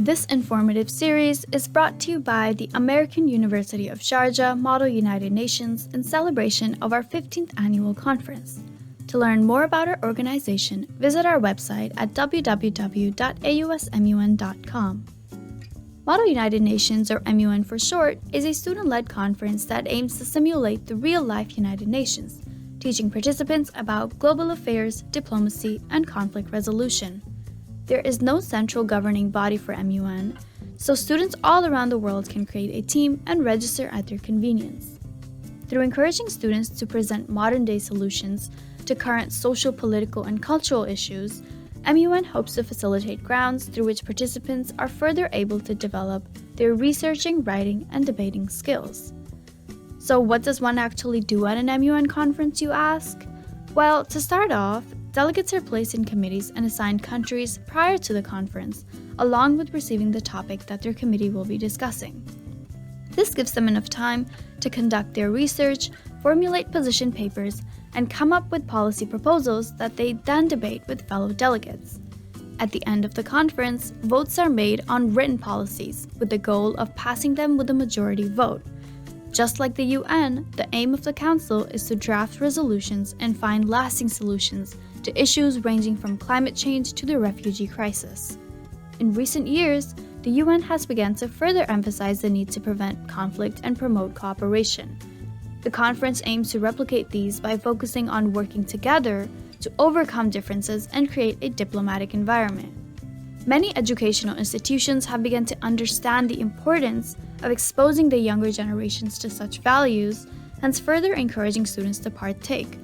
This informative series is brought to you by the American University of Sharjah Model United Nations in celebration of our 15th annual conference. To learn more about our organization, visit our website at www.ausmun.com. Model United Nations, or MUN for short, is a student-led conference that aims to simulate the real-life United Nations, teaching participants about global affairs, diplomacy, and conflict resolution. There is no central governing body for MUN, so students all around the world can create a team and register at their convenience. Through encouraging students to present modern-day solutions to current social, political, and cultural issues, MUN hopes to facilitate grounds through which participants are further able to develop their researching, writing, and debating skills. So what does one actually do at an MUN conference, you ask? Well, to start off, delegates are placed in committees and assigned countries prior to the conference, along with receiving the topic that their committee will be discussing. This gives them enough time to conduct their research, formulate position papers, and come up with policy proposals that they then debate with fellow delegates. At the end of the conference, votes are made on written policies with the goal of passing them with a majority vote. Just like the UN, the aim of the Council is to draft resolutions and find lasting solutions to issues ranging from climate change to the refugee crisis. In recent years, the UN has begun to further emphasize the need to prevent conflict and promote cooperation. The conference aims to replicate these by focusing on working together to overcome differences and create a diplomatic environment. Many educational institutions have begun to understand the importance of exposing the younger generations to such values, hence further encouraging students to partake.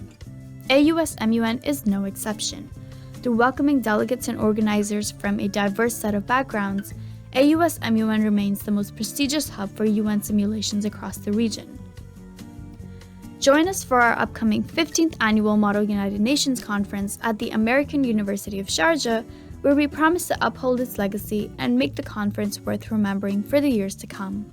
AUSMUN is no exception. Through welcoming delegates and organizers from a diverse set of backgrounds, AUSMUN remains the most prestigious hub for UN simulations across the region. Join us for our upcoming 15th annual Model United Nations Conference at the American University of Sharjah, where we promise to uphold its legacy and make the conference worth remembering for the years to come.